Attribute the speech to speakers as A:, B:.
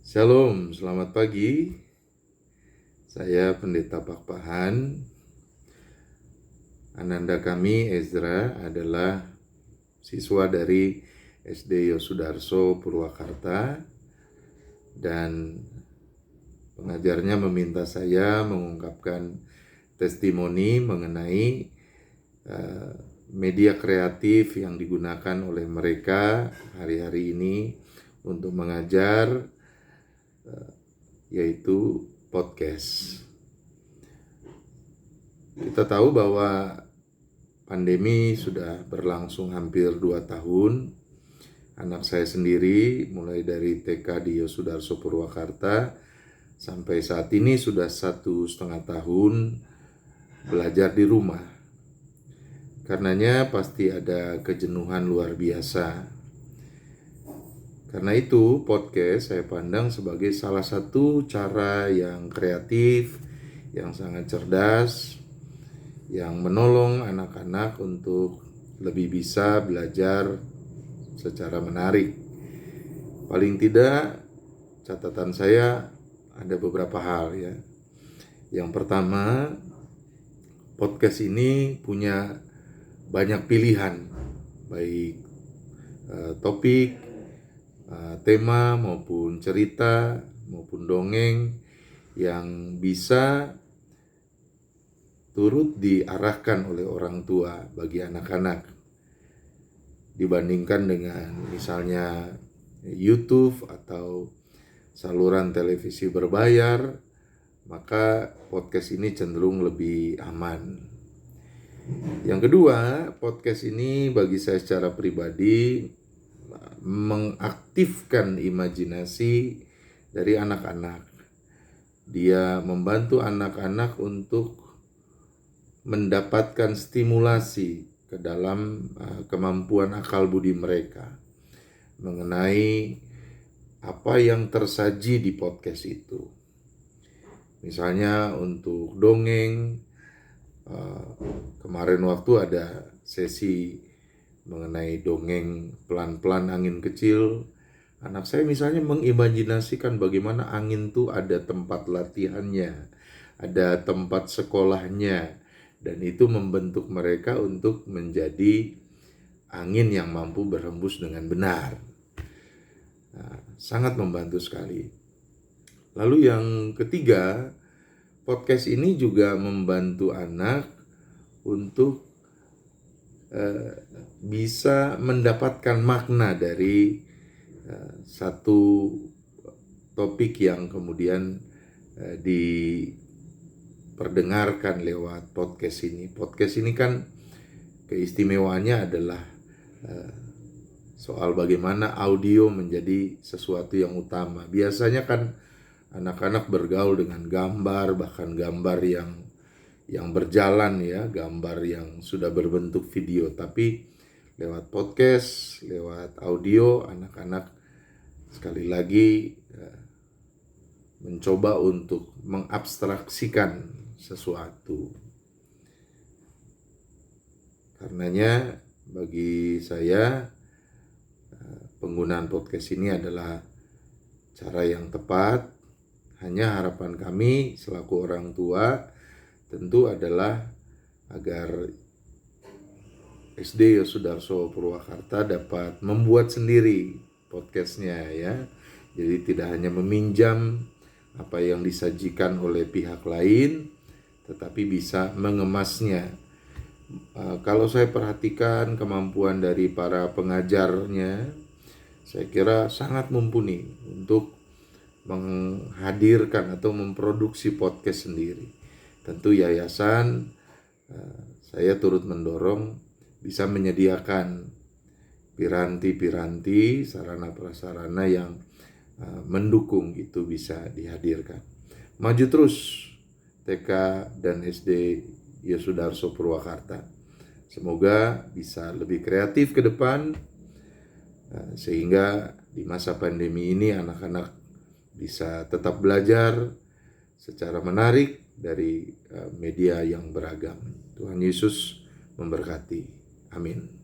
A: Shalom, selamat pagi. Saya Pendeta Pakpahan. Ananda kami, Ezra, adalah siswa dari SD Yosudarso Purwakarta, dan pengajarnya meminta saya mengungkapkan testimoni mengenai media kreatif yang digunakan oleh mereka hari-hari ini untuk mengajar, yaitu podcast. Kita tahu bahwa pandemi sudah berlangsung hampir 2 tahun. Anak saya sendiri mulai dari TK di Yosudarso Purwakarta sampai saat ini sudah 1,5 tahun belajar di rumah. Karenanya pasti ada kejenuhan luar biasa. Karena itu podcast saya pandang sebagai salah satu cara yang kreatif, yang sangat cerdas, yang menolong anak-anak untuk lebih bisa belajar secara menarik. Paling tidak, catatan saya ada beberapa hal ya. Yang pertama, podcast ini punya banyak pilihan, baik topik, tema maupun cerita maupun dongeng yang bisa turut diarahkan oleh orang tua bagi anak-anak, dibandingkan dengan misalnya YouTube atau saluran televisi berbayar. Maka podcast ini cenderung lebih aman. Yang kedua, podcast ini bagi saya secara pribadi mengaktifkan imajinasi dari anak-anak. Dia membantu anak-anak untuk mendapatkan stimulasi ke dalam kemampuan akal budi mereka mengenai apa yang tersaji di podcast itu. Misalnya untuk dongeng, kemarin waktu ada sesi mengenai dongeng pelan-pelan angin kecil. Anak saya misalnya mengimajinasikan bagaimana angin itu ada tempat latihannya, ada tempat sekolahnya, dan itu membentuk mereka untuk menjadi angin yang mampu berhembus dengan benar. Sangat membantu sekali. Lalu yang ketiga, podcast ini juga membantu anak untuk bisa mendapatkan makna dari satu topik yang kemudian diperdengarkan lewat podcast ini. Podcast ini kan keistimewaannya adalah soal bagaimana audio menjadi sesuatu yang utama. Biasanya kan anak-anak bergaul dengan gambar, bahkan gambar yang berjalan ya, gambar yang sudah berbentuk video. Tapi lewat podcast, lewat audio, anak-anak sekali lagi mencoba untuk mengabstraksikan sesuatu. Karenanya bagi saya penggunaan podcast ini adalah cara yang tepat. Hanya harapan kami selaku orang tua tentu adalah agar SD Yosudarso Purwakarta dapat membuat sendiri podcastnya ya. Jadi tidak hanya meminjam apa yang disajikan oleh pihak lain, tetapi bisa mengemasnya. Kalau saya perhatikan kemampuan dari para pengajarnya, saya kira sangat mumpuni untuk menghadirkan atau memproduksi podcast sendiri. Tentu yayasan, saya turut mendorong bisa menyediakan piranti-piranti, sarana prasarana yang mendukung itu bisa dihadirkan. Maju terus TK dan SD Yosudarso Purwakarta. Semoga bisa lebih kreatif ke depan, sehingga di masa pandemi ini anak-anak bisa tetap belajar secara menarik dari media yang beragam. Tuhan Yesus memberkati. Amin.